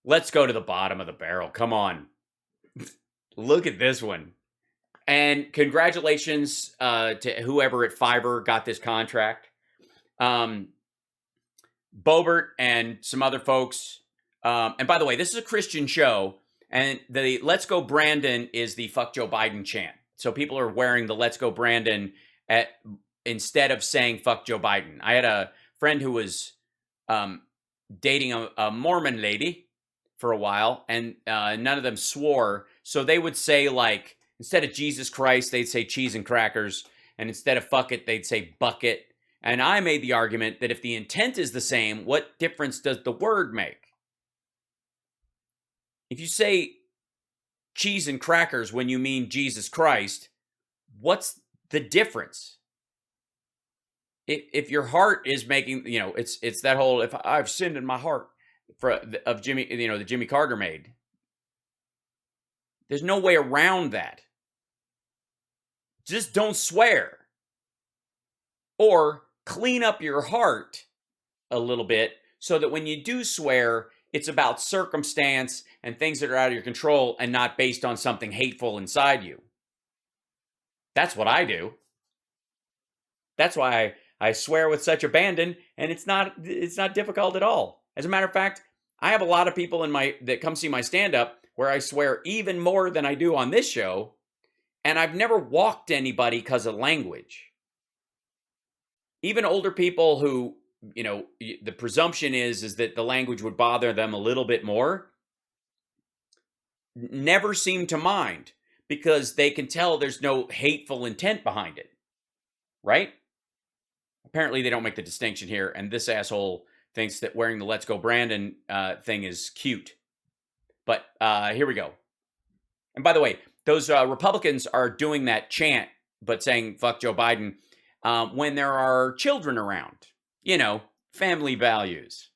let's go to the bottom of the barrel. Come on. Look at this one. And congratulations to whoever at Fiverr got this contract. Boebert and some other folks. And by the way, this is a Christian show. And the Let's Go Brandon is the fuck Joe Biden chant. So people are wearing the Let's Go Brandon instead of saying fuck Joe Biden. I had a friend who was dating a Mormon lady for a while, and none of them swore. So they would say, like, instead of Jesus Christ, they'd say cheese and crackers. And instead of fuck it, they'd say bucket. And I made the argument that if the intent is the same, what difference does the word make? If you say cheese and crackers when you mean Jesus Christ, what's the difference? If your heart is making, it's that whole, if I've sinned in my heart of Jimmy, the Jimmy Carter made. There's no way around that. Just don't swear. Or clean up your heart a little bit so that when you do swear, it's about circumstance and things that are out of your control and not based on something hateful inside you. That's what I do. That's why I swear with such abandon, and it's not difficult at all. As a matter of fact, I have a lot of people that come see my stand-up where I swear even more than I do on this show, and I've never walked anybody because of language. Even older people who, the presumption is that the language would bother them a little bit more, never seem to mind because they can tell there's no hateful intent behind it, right? Apparently they don't make the distinction here, and this asshole thinks that wearing the Let's Go Brandon thing is cute. But here we go. And by the way, those Republicans are doing that chant, but saying fuck Joe Biden, when there are children around. Family values.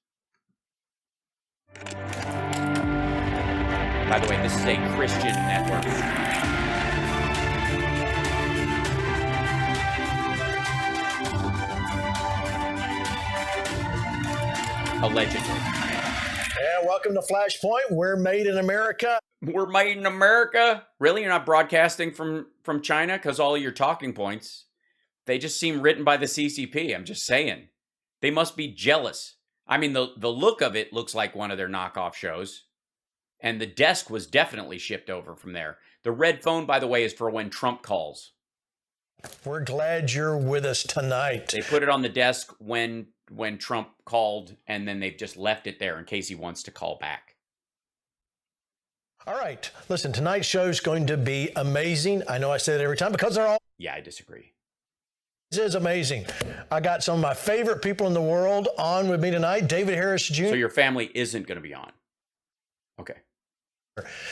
By the way, this is a Christian network. Allegedly. Yeah, welcome to Flashpoint. We're made in America. We're made in America? Really? You're not broadcasting from China? Because all your talking points, they just seem written by the CCP. I'm just saying. They must be jealous. I mean, the look of it looks like one of their knockoff shows. And the desk was definitely shipped over from there. The red phone, by the way, is for when Trump calls. We're glad you're with us tonight. They put it on the desk when Trump called, and then they've just left it there in case he wants to call back. All right. Listen, tonight's show is going to be amazing. I know I say that every time because they're all... Yeah, I disagree. This is amazing. I got some of my favorite people in the world on with me tonight. David Harris Jr. So your family isn't going to be on. Okay.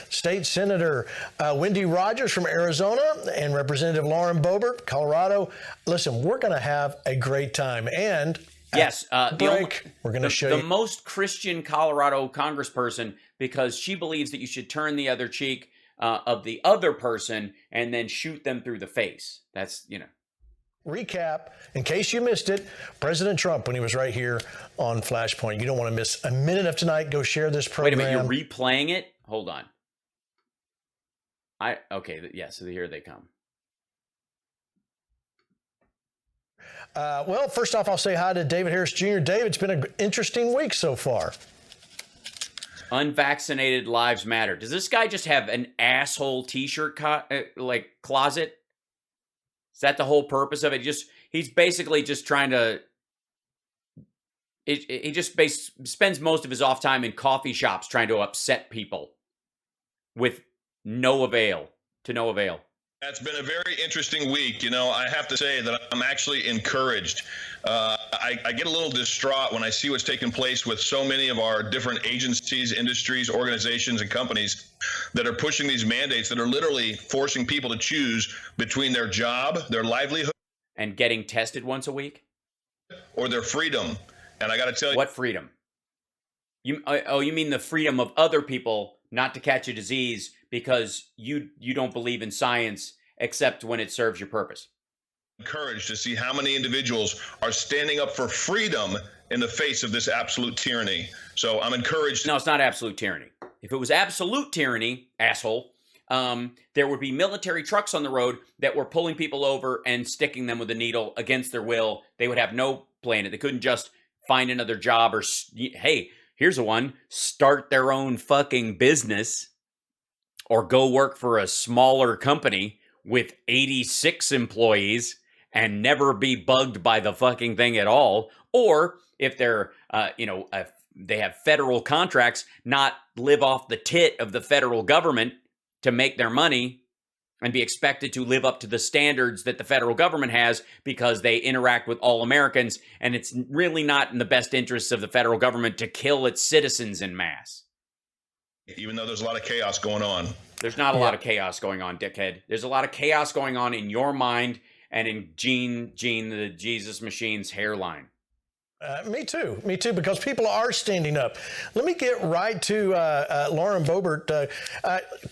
State Senator Wendy Rogers from Arizona and Representative Lauren Boebert, Colorado. Listen, we're going to have a great time. And yes, we're going to show you the most Christian Colorado congressperson because she believes that you should turn the other cheek of the other person and then shoot them through the face. That's, Recap, in case you missed it, President Trump, when he was right here on Flashpoint. You don't want to miss a minute of tonight. Go share this program. Wait a minute, you're replaying it? Hold on. So here they come. Well, first off, I'll say hi to David Harris Jr. David, it's been an interesting week so far. Unvaccinated lives matter. Does this guy just have an asshole t-shirt closet? Is that the whole purpose of it? He's basically just trying to... He just spends most of his off time in coffee shops trying to upset people with no avail. It's been a very interesting week. I have to say that I'm actually encouraged. I get a little distraught when I see what's taking place with so many of our different agencies, industries, organizations, and companies that are pushing these mandates that are literally forcing people to choose between their job, their livelihood, and getting tested once a week, or their freedom. And I got to tell you, what freedom? You mean the freedom of other people not to catch a disease because you don't believe in science except when it serves your purpose? Encouraged to see how many individuals are standing up for freedom in the face of this absolute tyranny. So I'm encouraged. No, it's not absolute tyranny. If it was absolute tyranny, asshole, there would be military trucks on the road that were pulling people over and sticking them with a needle against their will. They would have no plan. They couldn't just find another job or, hey, here's a one, start their own fucking business or go work for a smaller company with 86 employees and never be bugged by the fucking thing at all. Or if they're, they have federal contracts, not live off the tit of the federal government to make their money and be expected to live up to the standards that the federal government has because they interact with all Americans, and it's really not in the best interests of the federal government to kill its citizens en masse. Even though there's a lot of chaos going on. There's not a lot of chaos going on, dickhead. There's a lot of chaos going on in your mind and in Gene, the Jesus Machine's hairline. Me too, because people are standing up. Let me get right to Lauren Boebert.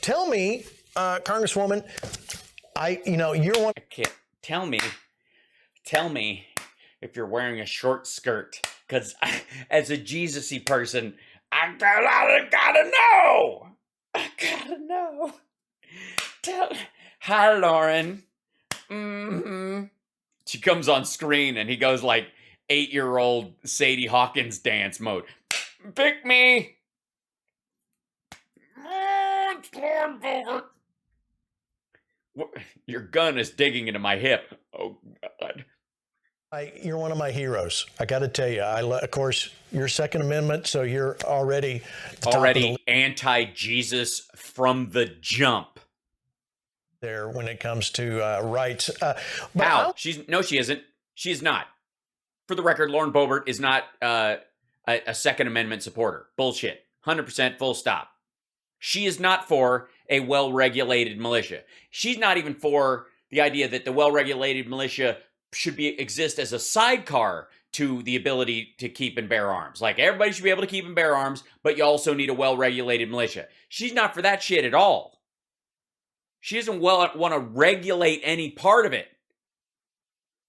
Tell me, Congresswoman, you're one. Tell me if you're wearing a short skirt, because as a Jesus-y person, I gotta know. I gotta know. Hi, Lauren. She comes on screen and he goes like 8-year-old Sadie Hawkins dance mode. Pick me. Your gun is digging into my hip. Oh, God. You're one of my heroes. I got to tell you, of course, your Second Amendment, so you're already anti-Jesus from the jump. There, when it comes to rights. How? She isn't. She is not. For the record, Lauren Boebert is not a Second Amendment supporter. Bullshit. 100% full stop. She is not for a well-regulated militia. She's not even for the idea that the well-regulated militia should exist as a sidecar to the ability to keep and bear arms. Like, everybody should be able to keep and bear arms, but you also need a well-regulated militia. She's not for that shit at all. She doesn't want to regulate any part of it.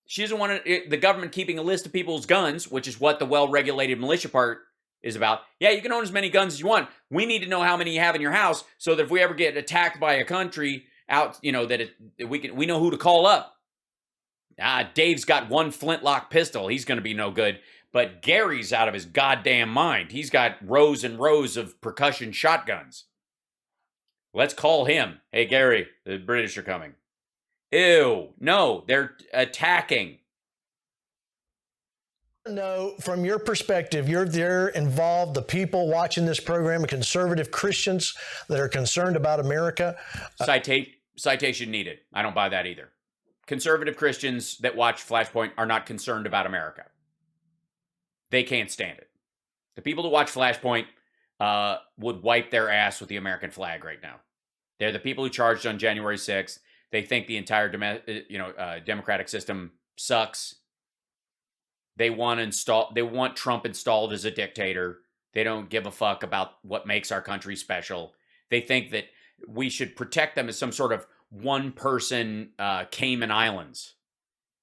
She doesn't want the government keeping a list of people's guns, which is what the well-regulated militia part is about. Yeah, you can own as many guns as you want. We need to know how many you have in your house so that if we ever get attacked by a country out, we know who to call up. Dave's got one flintlock pistol. He's going to be no good. But Gary's out of his goddamn mind. He's got rows and rows of percussion shotguns. Let's call him. Hey, Gary, the British are coming. Ew, no, they're attacking. No, from your perspective, you're there involved, the people watching this program, conservative Christians that are concerned about America. Citation needed. I don't buy that either. Conservative Christians that watch Flashpoint are not concerned about America. They can't stand it. The people that watch Flashpoint would wipe their ass with the American flag right now. They're the people who charged on January 6th. They think the entire democratic system sucks. They want Trump installed as a dictator. They don't give a fuck about what makes our country special. They think that we should protect them as some sort of one-person Cayman Islands,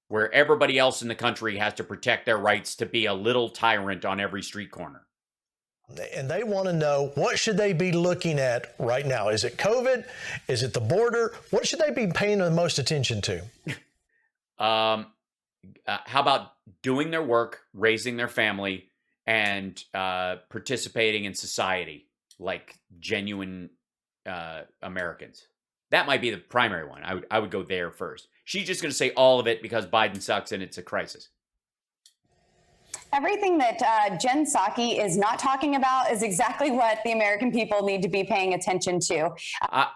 where everybody else in the country has to protect their rights to be a little tyrant on every street corner. And they want to know, what should they be looking at right now? Is it COVID? Is it the border? What should they be paying the most attention to? How about doing their work, raising their family, and participating in society like genuine Americans? That might be the primary one. I would go there first. She's just going to say all of it because Biden sucks and it's a crisis. Everything that Jen Psaki is not talking about is exactly what the American people need to be paying attention to.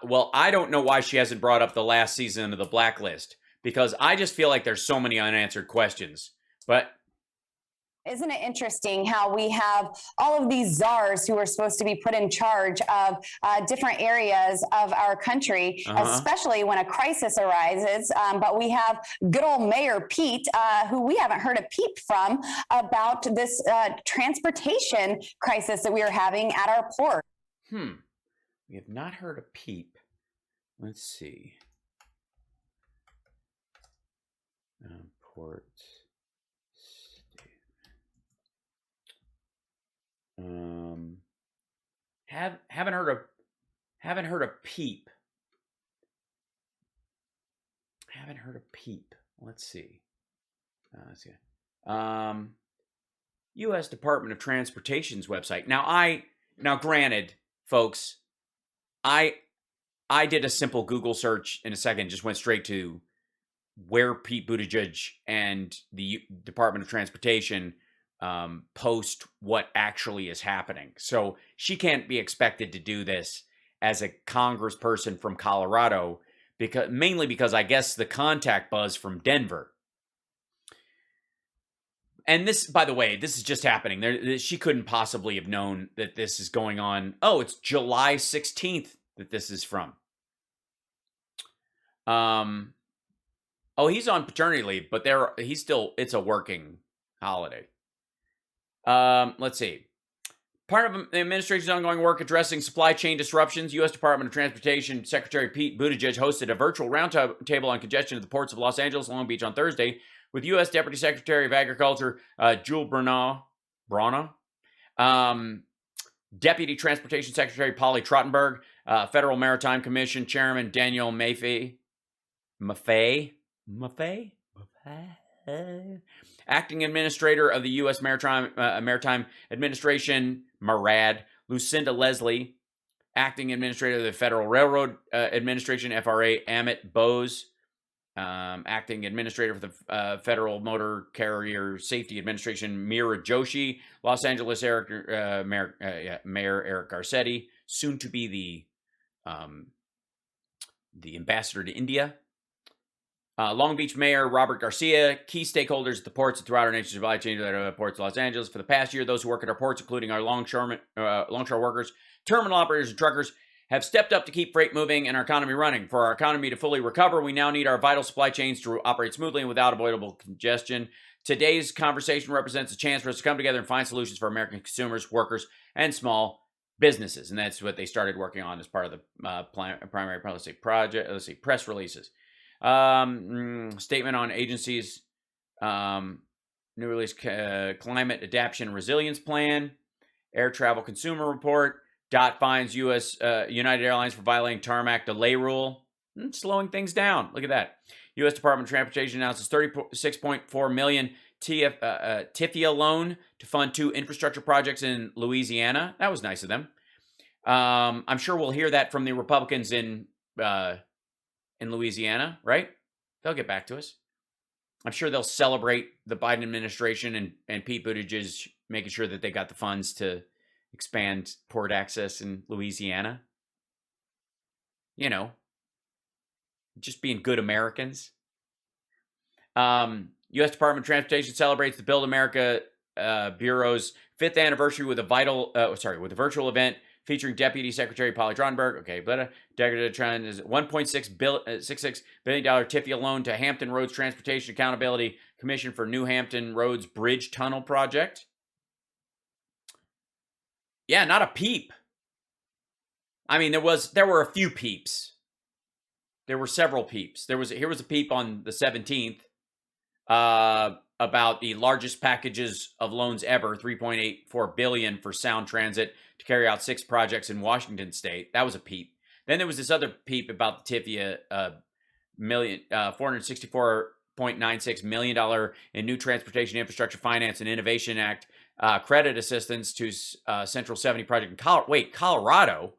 Well, I don't know why she hasn't brought up the last season of The Blacklist, because I just feel like there's so many unanswered questions. But isn't it interesting how we have all of these czars who are supposed to be put in charge of different areas of our country, especially when a crisis arises. But we have good old Mayor Pete, who we haven't heard a peep from about this transportation crisis that we are having at our port. We have not heard a peep. Let's see. Port state. Haven't heard a peep. Haven't heard a peep. Let's see. U.S. Department of Transportation's website. Now, granted, folks, I did a simple Google search in a second. Just went straight to where Pete Buttigieg and the Department of Transportation post what actually is happening. So she can't be expected to do this as a congressperson from Colorado, mainly because I guess the contact buzz from Denver. And this, by the way, this is just happening. She couldn't possibly have known that this is going on. Oh, it's July 16th that this is from. Oh, he's on paternity leave, but it's a working holiday. Let's see. Part of the administration's ongoing work addressing supply chain disruptions, U.S. Department of Transportation Secretary Pete Buttigieg hosted a virtual roundtable on congestion at the ports of Los Angeles and Long Beach on Thursday with U.S. Deputy Secretary of Agriculture Jules Brana, Deputy Transportation Secretary Polly Trottenberg, Federal Maritime Commission Chairman Daniel Maffei, Acting Administrator of the U.S. Maritime Administration, MARAD, Lucinda Leslie, Acting Administrator of the Federal Railroad Administration, FRA, Amit Bose, Acting Administrator for the Federal Motor Carrier Safety Administration, Meera Joshi, Los Angeles Mayor Eric Garcetti, soon to be the ambassador to India. Long Beach Mayor Robert Garcia, key stakeholders at the ports and throughout our nation's supply chain at ports of Los Angeles. For the past year, those who work at our ports, including our longshore workers, terminal operators, and truckers, have stepped up to keep freight moving and our economy running. For our economy to fully recover, we now need our vital supply chains to operate smoothly and without avoidable congestion. Today's conversation represents a chance for us to come together and find solutions for American consumers, workers, and small businesses. And that's what they started working on as part of the primary policy project. Let's see, press releases. Statement on agencies, new release, climate adaptation resilience plan, air travel consumer report, DOT fines United Airlines for violating tarmac delay rule, slowing things down. Look at that. U.S. Department of Transportation announces $36.4 million TIFIA loan to fund 2 infrastructure projects in Louisiana. That was nice of them. I'm sure we'll hear that from the Republicans in Louisiana, right? They'll get back to us. I'm sure they'll celebrate the Biden administration and Pete Buttigieg making sure that they got the funds to expand port access in Louisiana. You know, just being good Americans. U.S. Department of Transportation celebrates the Build America Bureau's 5th anniversary with a virtual event featuring Deputy Secretary Polly Trottenberg. Okay, but Decorative is $1.66 billion TIFIA loan to Hampton Roads Transportation Accountability Commission for New Hampton Roads Bridge Tunnel Project. Yeah, not a peep. I mean, there were a few peeps. There were several peeps. Here was a peep on the 17th about the largest packages of loans ever, $3.84 billion for Sound Transit to carry out 6 projects in Washington State. That was a peep. Then there was this other peep about the TIFIA $464.96 million in new Transportation Infrastructure Finance and Innovation Act credit assistance to Central 70 project in Colorado.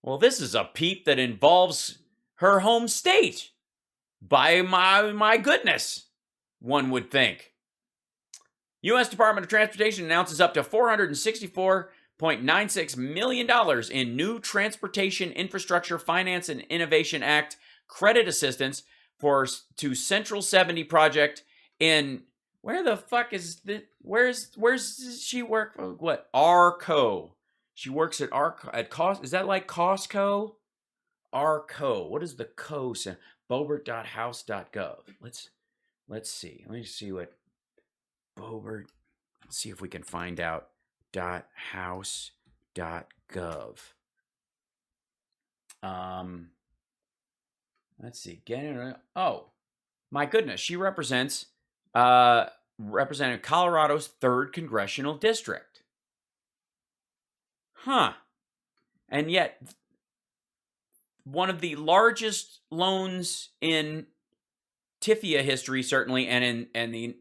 Well, this is a peep that involves her home state. By my goodness, one would think. U.S. Department of Transportation announces up to $464.96 million in new Transportation Infrastructure Finance and Innovation Act credit assistance to Central 70 project in where the fuck is the where's she work? What? Arco. She works at Arco at Costco. Is that like Costco? Arco. What is the co? Boebert.house.gov. Let's see. Let me see what Boebert. Let's see if we can find out. .house.gov. Let's see. Oh, My goodness, she represents Representative Colorado's 3rd congressional district. Huh. And yet, one of the largest loans in TIFIA history, certainly, and in the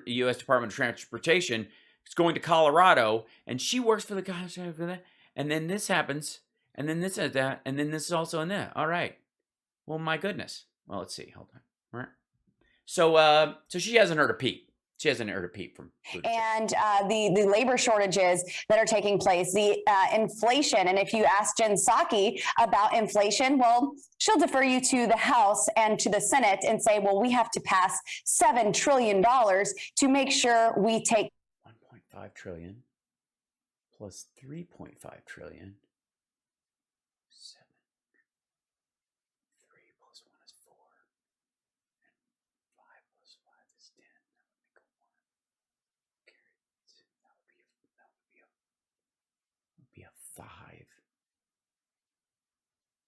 U.S. Department of Transportation, is going to Colorado, and she works for the guy for that. And then this happens, and then this is that, and then this is also in there. All right. Well, my goodness. Well, let's see. Hold on. All right. So she hasn't heard a peep. She hasn't heard a peep from Buttigieg. And the labor shortages that are taking place, the inflation. And if you ask Jen Psaki about inflation, well, she'll defer you to the House and to the Senate and say, well, we have to pass $7 trillion to make sure we take 1.5 trillion plus 3.5 trillion. 7. 3 plus 1 is 4. And 5 plus 5 is 10. That would make a 1. That would be a 5.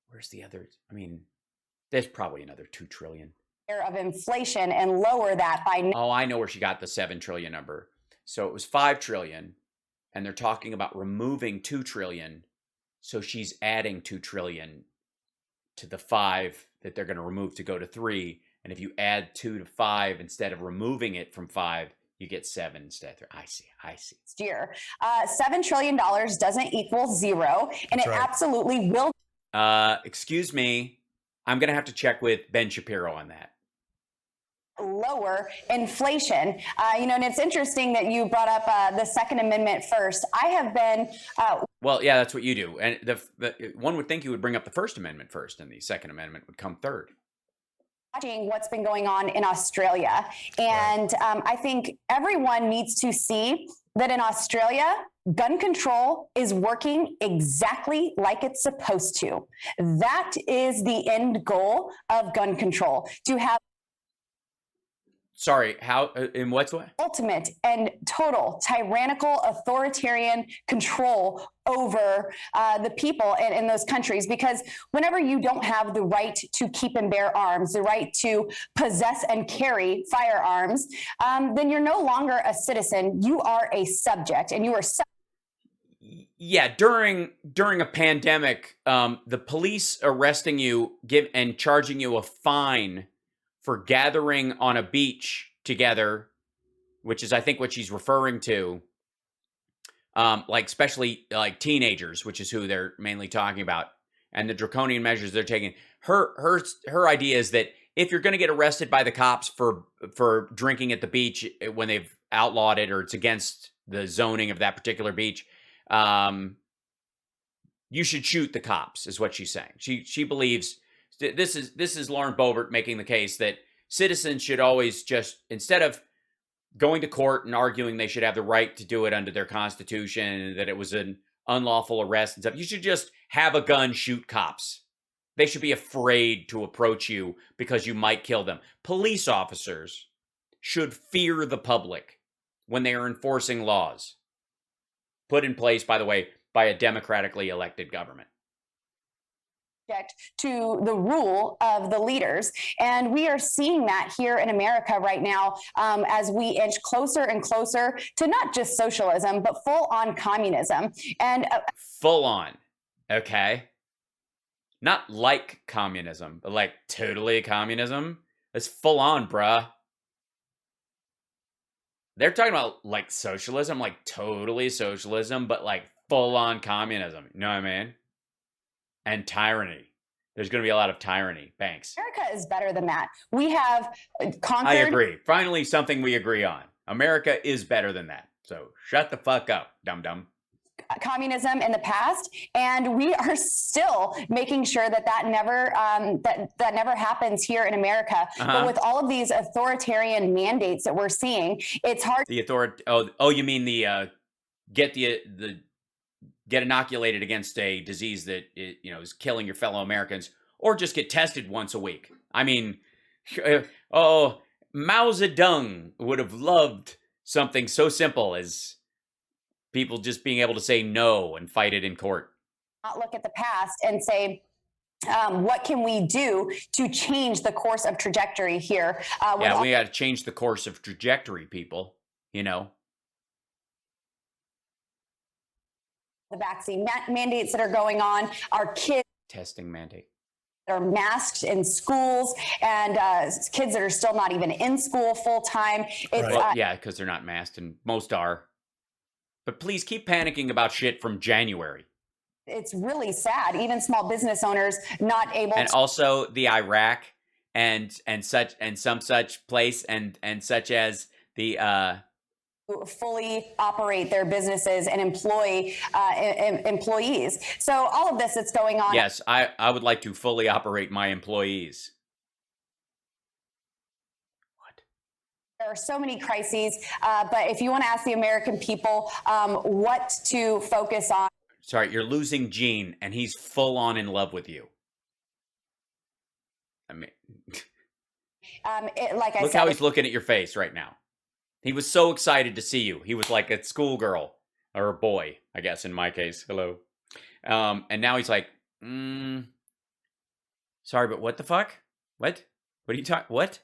Where's the other? I mean, there's probably another 2 trillion. of inflation and lower that by. Oh, I know where she got the 7 trillion number. So it was 5 trillion, and they're talking about removing 2 trillion. So she's adding 2 trillion to the 5 that they're going to remove to go to 3. And if you add 2 to 5 instead of removing it from 5, you get 7 instead of 3. I see. Year, $7 trillion doesn't equal 0, and That's it right. absolutely will. Excuse me. I'm going to have to check with Ben Shapiro on that. Lower inflation. And it's interesting that you brought up the Second Amendment first. I have been. Well, yeah, that's what you do. And the one would think you would bring up the First Amendment first, and the Second Amendment would come third. Watching what's been going on in Australia. And I think everyone needs to see that in Australia, gun control is working exactly like it's supposed to. That is the end goal of gun control, to have Sorry, how, in what's what? ultimate and total tyrannical authoritarian control over the people in those countries. Because whenever you don't have the right to keep and bear arms, the right to possess and carry firearms, then you're no longer a citizen. You are a subject, and you are Yeah, during a pandemic, the police arresting you and charging you a fine for gathering on a beach together, which is I think what she's referring to, like especially like teenagers, which is who they're mainly talking about, and the draconian measures they're taking. Her idea is that if you're going to get arrested by the cops for drinking at the beach when they've outlawed it or it's against the zoning of that particular beach, you should shoot the cops, is what she's saying. She believes this is Lauren Boebert making the case that citizens should always just, instead of going to court and arguing they should have the right to do it under their constitution and that it was an unlawful arrest and stuff, you should just have a gun, shoot cops. They should be afraid to approach you because you might kill them. Police officers should fear the public when they are enforcing laws put in place, by the way, by a democratically elected government. To the rule of the leaders. And we are seeing that here in America right now, as we inch closer and closer to not just socialism, but full-on communism. And full on, okay? Not like communism, but like totally communism. It's full on, bruh. They're talking about like socialism, like totally socialism, but like full on communism. You know what I mean? And tyranny. There's going to be a lot of tyranny. Thanks. America is better than that. We have conquered. I agree. Finally, something we agree on. America is better than that. So shut the fuck up, dum-dum. Communism in the past, and we are still making sure that never that never happens here in America. But with all of these authoritarian mandates that we're seeing, it's hard. The authority. Oh, you mean the get inoculated against a disease that is killing your fellow Americans, or just get tested once a week. I mean, Mao Zedong would have loved something so simple as people just being able to say no and fight it in court. Not look at the past and say, What can we do to change the course of trajectory here? Yeah, we got to change the course of trajectory, people. You know, the vaccine mandates that are going on, our kids testing mandate are masked in schools, and kids that are still not even in school full time. It's well, yeah, because they're not masked, and most are. But please keep panicking about shit from January. It's really sad. Even small business owners not able and to. Also the Iraq and some such place and such as the fully operate their businesses and employ employees. So all of this that's going on. Yes, I would like to fully operate my employees. What? There are so many crises, but if you want to ask the American people what to focus on. Sorry, you're losing Gene, and he's full on in love with you. I mean, like I look said, how he's looking at your face right now. He was so excited to see you. He was like a schoolgirl or a boy, I guess, in my case. Hello. And now he's like, sorry, but what the fuck? What? What are you talking? What?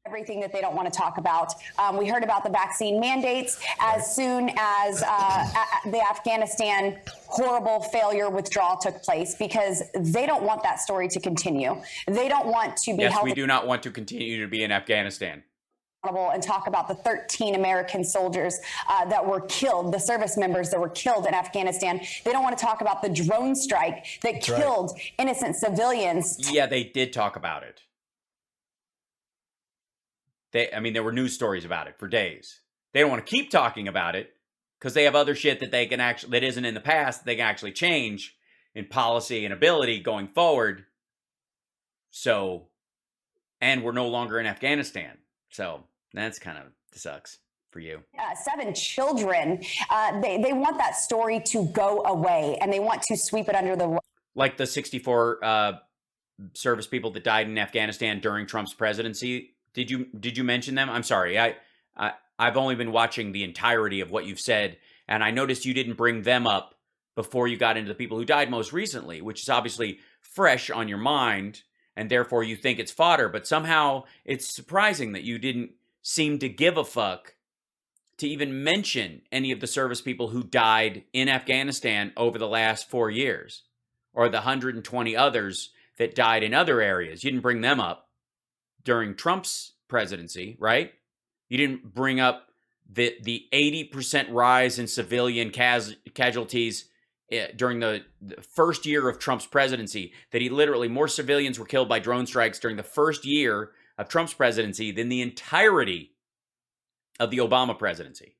Everything that they don't want to talk about. We heard about the vaccine mandates as soon as the Afghanistan horrible failure withdrawal took place, because they don't want that story to continue. They don't want to be Yes, held we do not want to continue to be in Afghanistan. And talk about the 13 American soldiers that were killed, the service members that were killed in Afghanistan. They don't want to talk about the drone strike that killed innocent civilians. Yeah, they did talk about it. I mean, there were news stories about it for days. They don't want to keep talking about it because they have other shit that they can actually, that isn't in the past, they can actually change in policy and ability going forward. So, and we're no longer in Afghanistan. So that's kind of sucks for you. 7 children. They want that story to go away, and they want to sweep it under the rug. Like the 64 service people that died in Afghanistan during Trump's presidency. Did you mention them? I'm sorry. I've only been watching the entirety of what you've said, and I noticed you didn't bring them up before you got into the people who died most recently, which is obviously fresh on your mind, and therefore you think it's fodder. But somehow it's surprising that you didn't seem to give a fuck to even mention any of the service people who died in Afghanistan over the last 4 years, or the 120 others that died in other areas. You didn't bring them up during Trump's presidency, right? You didn't bring up the 80% rise in civilian casualties during the first year of Trump's presidency, that he literally, more civilians were killed by drone strikes during the first year of Trump's presidency than the entirety of the Obama presidency.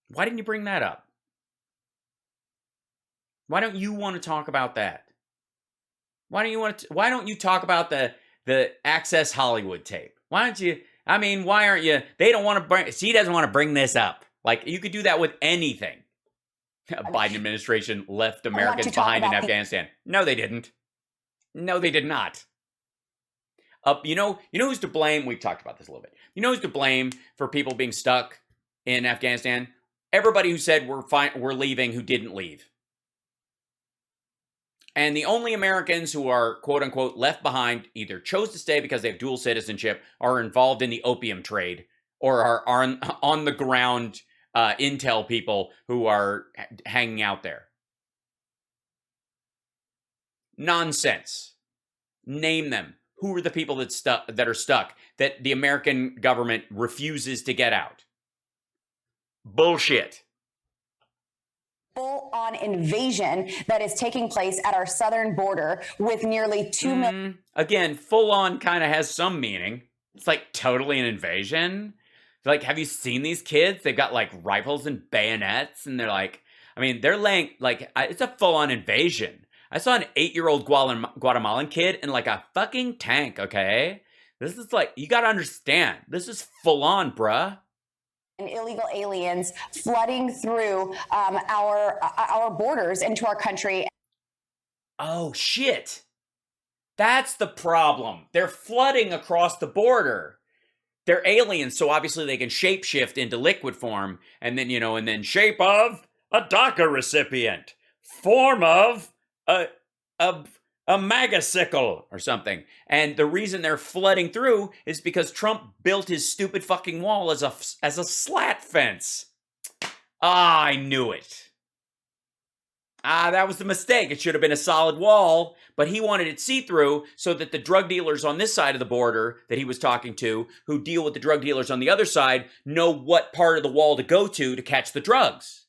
Why didn't you bring that up? Why don't you want to talk about that? Why don't you talk about the Access Hollywood tape? Why don't you? I mean, why aren't you? They don't want to bring. She doesn't want to bring this up. Like, you could do that with anything. Biden administration left Americans behind in Afghanistan. No, they didn't. No, they did not. You know who's to blame? We've talked about this a little bit. You know who's to blame for people being stuck in Afghanistan? Everybody who said we're leaving, who didn't leave. And the only Americans who are, quote unquote, left behind either chose to stay because they have dual citizenship, are involved in the opium trade, or are on the ground intel people who are hanging out there. Nonsense. Name them. Who are the people that are stuck, that the American government refuses to get out? Bullshit. Full-on invasion that is taking place at our southern border with nearly 2 million. Again, full-on kind of has some meaning. It's like totally an invasion. Like, have you seen these kids? They've got like rifles and bayonets, and they're like, I mean, they're laying, like, it's a full-on invasion. I saw an 8-year-old Guatemalan kid in like a fucking tank, okay? This is like, you gotta understand, this is full-on, bruh. And illegal aliens flooding through our borders into our country. Oh, shit. That's the problem. They're flooding across the border. They're aliens, so obviously they can shapeshift into liquid form, and then, and then shape of a DACA recipient. form of a magasicle or something. And the reason they're flooding through is because Trump built his stupid fucking wall as a slat fence. Ah, I knew it. That was the mistake. It should have been a solid wall, but he wanted it see-through so that the drug dealers on this side of the border that he was talking to, who deal with the drug dealers on the other side, know what part of the wall to go to catch the drugs.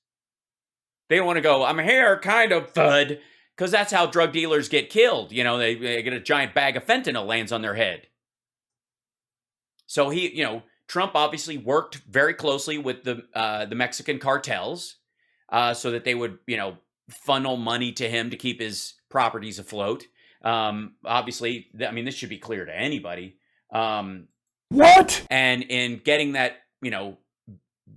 They don't want to go, I'm here, kind of, thud, because that's how drug dealers get killed. You know, they get a giant bag of fentanyl lands on their head. So Trump obviously worked very closely with the Mexican cartels so that they would, funnel money to him to keep his properties afloat. Obviously, this should be clear to anybody. What? And in getting that,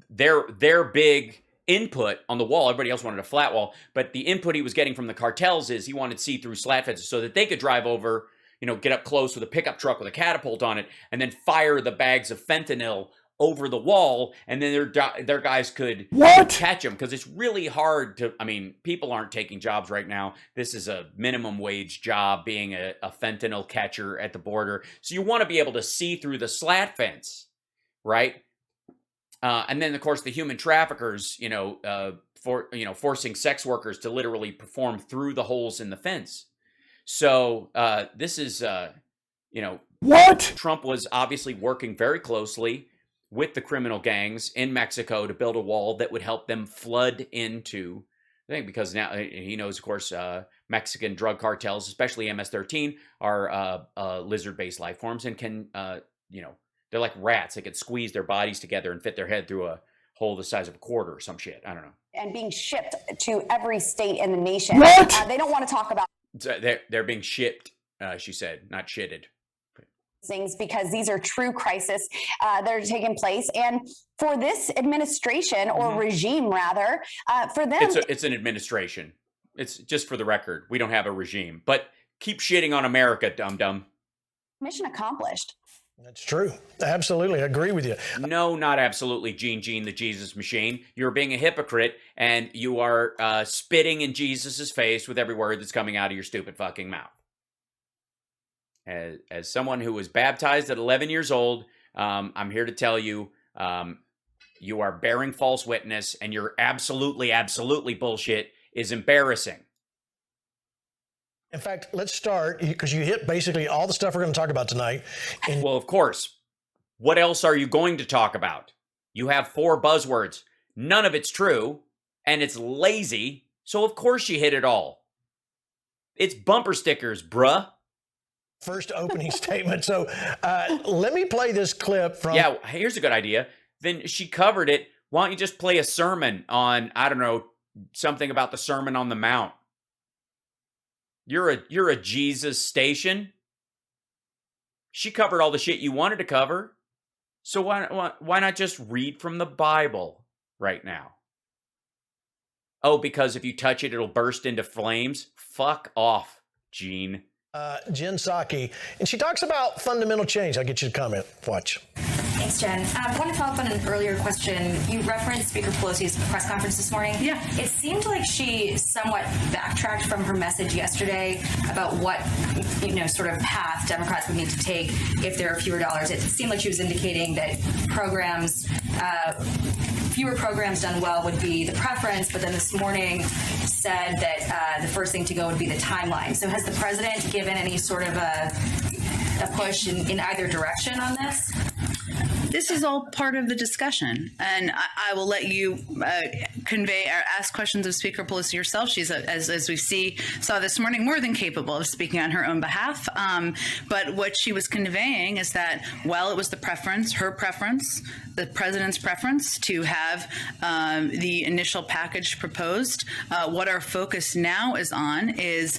their big input on the wall, everybody else wanted a flat wall, but the input he was getting from the cartels is he wanted see-through slat fences so that they could drive over, get up close with a pickup truck with a catapult on it, and then fire the bags of fentanyl over the wall, and then their guys could catch them, because it's really hard to, people aren't taking jobs right now. This is a minimum wage job, being a fentanyl catcher at the border. So you want to be able to see through the slat fence, right? And then, of course, the human traffickers, forcing sex workers to literally perform through the holes in the fence. So this is, Trump was obviously working very closely with the criminal gangs in Mexico to build a wall that would help them flood into, I think, because now he knows, of course, Mexican drug cartels, especially MS-13, are lizard-based life forms and can, they're like rats. They could squeeze their bodies together and fit their head through a hole the size of a quarter or some shit. I don't know. And being shipped to every state in the nation. They don't want to talk about they're being shipped, she said, not shitted. Things, because these are true crises that are taking place, and for this administration or regime, rather, for them, it's an administration. It's just for the record, we don't have a regime, but keep shitting on America, dum-dum. Mission accomplished. That's true. Absolutely, I agree with you. No, not absolutely, Gene the Jesus machine. You're being a hypocrite, and you are spitting in Jesus's face with every word that's coming out of your stupid fucking mouth. As someone who was baptized at 11 years old, I'm here to tell you, you are bearing false witness, and your absolutely bullshit is embarrassing. In fact, let's start, because you hit basically all the stuff we're going to talk about tonight. Well, of course. What else are you going to talk about? You have 4 buzzwords. None of it's true, and it's lazy, so of course you hit it all. It's bumper stickers, bruh. First opening statement. So let me play this clip from... Yeah, here's a good idea. Then she covered it. Why don't you just play a sermon on, I don't know, something about the Sermon on the Mount? You're a Jesus station. She covered all the shit you wanted to cover. So why not just read from the Bible right now? Oh, because if you touch it, it'll burst into flames? Fuck off, Gene. Jen Psaki, and she talks about fundamental change. I'll get you to comment. Watch. Thanks, Jen. I want to follow up on an earlier question. You referenced Speaker Pelosi's press conference this morning. Yeah. It seemed like she somewhat backtracked from her message yesterday about what, sort of path Democrats would need to take if there are fewer dollars. It seemed like she was indicating that fewer programs done well would be the preference, but then this morning said that the first thing to go would be the timeline. So has the president given any sort of a push in either direction on this? This is all part of the discussion, and I will let you convey or ask questions of Speaker Pelosi yourself. She's, as we saw this morning, more than capable of speaking on her own behalf. But what she was conveying is that while it was her preference, the president's preference to have the initial package proposed, what our focus now is on is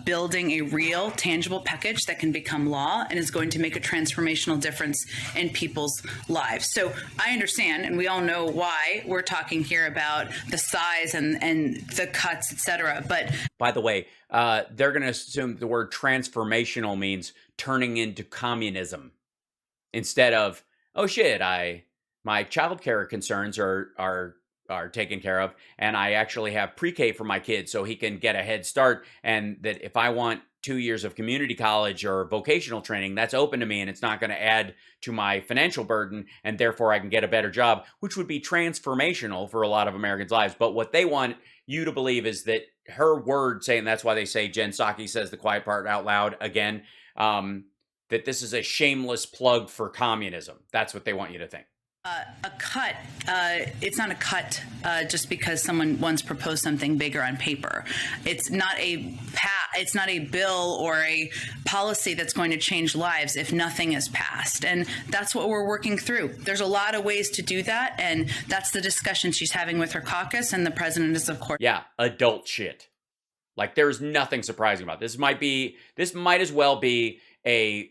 building a real, tangible package that can become law and is going to make a transformational difference in people's lives. So I understand, and we all know why we're talking here about the size and the cuts, et cetera. But by the way, they're going to assume the word transformational means turning into communism instead of, oh shit, my childcare concerns are are taken care of, and I actually have pre-K for my kid so he can get a head start, and that if I want 2 years of community college or vocational training, that's open to me, and it's not going to add to my financial burden, and therefore I can get a better job, which would be transformational for a lot of Americans' lives. But what they want you to believe is that her word saying, that's why they say Jen Psaki says the quiet part out loud again, that this is a shameless plug for communism. That's what they want you to think. A cut, it's not a cut just because someone once proposed something bigger on paper. It's not a bill or a policy that's going to change lives if nothing is passed. And that's what we're working through. There's a lot of ways to do that, and that's the discussion she's having with her caucus, and the president is, of course. Yeah, adult shit. Like, there's nothing surprising about this. This might as well be a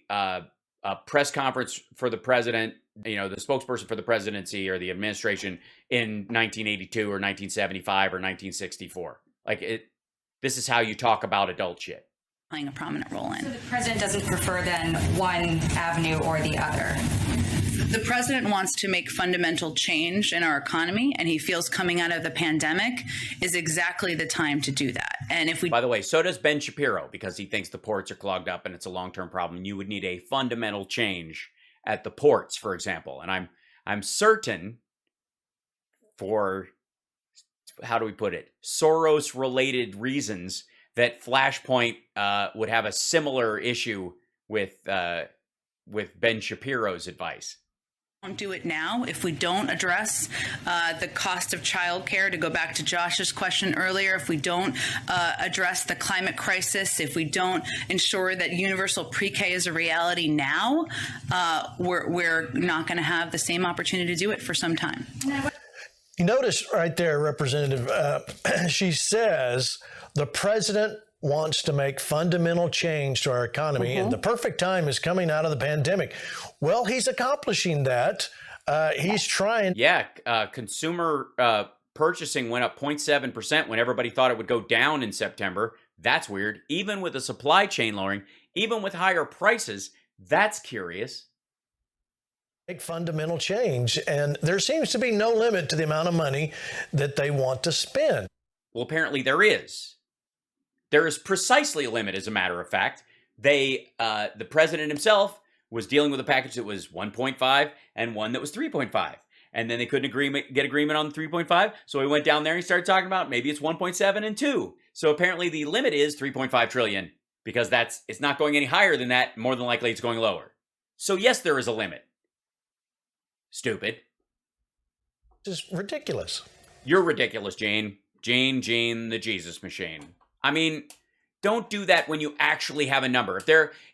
press conference for the president, the spokesperson for the presidency or the administration in 1982 or 1975 or 1964. This is how you talk about adult shit. Playing a prominent role in. So the president doesn't prefer then one avenue or the other? The president wants to make fundamental change in our economy, and he feels coming out of the pandemic is exactly the time to do that. And if we, by the way, so does Ben Shapiro, because he thinks the ports are clogged up and it's a long-term problem. You would need a fundamental change at the ports, for example. And I'm certain, for, how do we put it, Soros-related reasons, that Flashpoint would have a similar issue with Ben Shapiro's advice. Don't do it now, if we don't address the cost of childcare, to go back to Josh's question earlier, if we don't address the climate crisis, if we don't ensure that universal pre-K is a reality now, we're not going to have the same opportunity to do it for some time. You notice right there, Representative, she says the president wants to make fundamental change to our economy, and the perfect time is coming out of the pandemic. Well, he's accomplishing that. He's trying. Yeah, consumer purchasing went up 0.7% when everybody thought it would go down in September. That's weird. Even with the supply chain lowering, even with higher prices, that's curious. Make fundamental change, and there seems to be no limit to the amount of money that they want to spend. Well, apparently there is. There is precisely a limit, as a matter of fact. The president himself was dealing with a package that was 1.5 and one that was 3.5. And then they couldn't get agreement on the 3.5. So he went down there and he started talking about maybe it's 1.7 and 2. So apparently the limit is 3.5 trillion, because it's not going any higher than that. More than likely it's going lower. So yes, there is a limit. Stupid. This is ridiculous. You're ridiculous, Jane. Jane, the Jesus machine. I mean, don't do that when you actually have a number.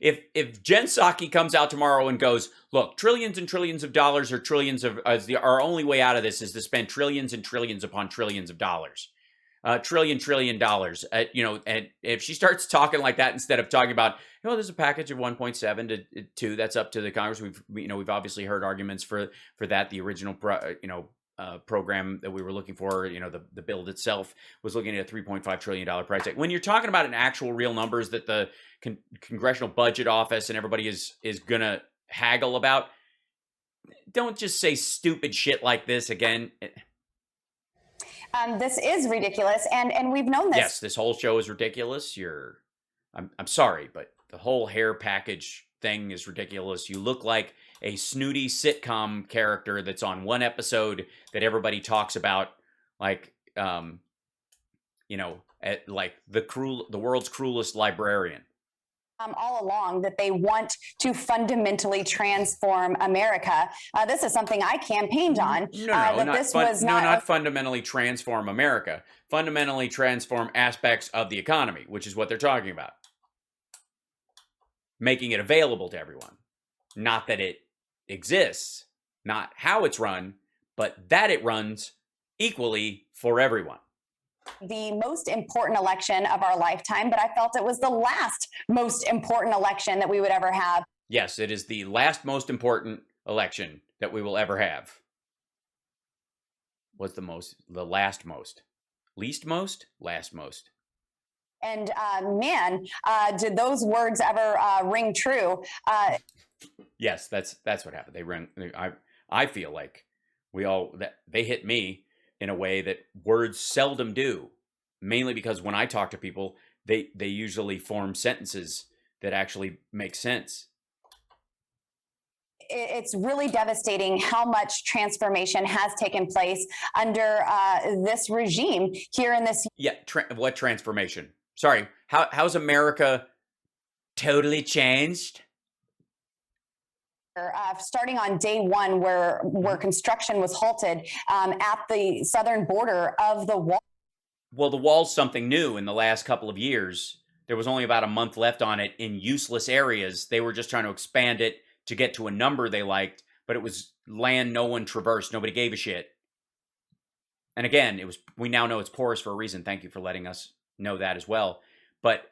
If Jen Psaki comes out tomorrow and goes, look, trillions and trillions of dollars, or trillions of our only way out of this is to spend trillions and trillions upon trillions of dollars, trillion dollars. And if she starts talking like that instead of talking about, there's a package of 1.7 to 2, that's up to the Congress. We've obviously heard arguments for that. The original program that we were looking for, the bill itself was looking at a $3.5 trillion price tag. When you're talking about an actual real numbers that the Congressional Budget Office and everybody is going to haggle about, don't just say stupid shit like this again. This is ridiculous, and we've known this. Yes, this whole show is ridiculous. I'm sorry, but the whole hair package thing is ridiculous. You look like a snooty sitcom character that's on one episode that everybody talks about, like the world's cruelest librarian. All along that they want to fundamentally transform America. This is something I campaigned on. Not fundamentally transform America. Fundamentally transform aspects of the economy, which is what they're talking about. Making it available to everyone. Not that it exists, not how it's run, but that it runs equally for everyone. The most important election of our lifetime, but I felt it was the last most important election that we would ever have. Yes, it is the last most important election that we will ever have. What's the last most? Least most? Last most. And did those words ever ring true? Yes, that's what happened. They ring. I feel like they hit me. in a way that words seldom do, mainly because when I talk to people, they usually form sentences that actually make sense. It's really devastating how much transformation has taken place under this regime here in this. Yeah, what transformation? Sorry, how's America totally changed? Starting on day one, where construction was halted at the southern border of the wall. Well, the wall's something new in the last couple of years. There was only about a month left on it in useless areas. They were just trying to expand it to get to a number they liked, but it was land no one traversed. Nobody gave a shit. And again, we now know it's porous for a reason. Thank you for letting us know that as well. But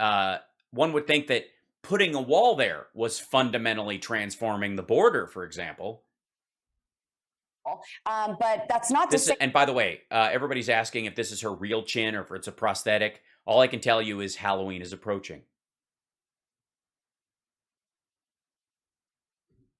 one would think that putting a wall there was fundamentally transforming the border, for example. But that's not to say. And by the way, everybody's asking if this is her real chin or if it's a prosthetic. All I can tell you is Halloween is approaching.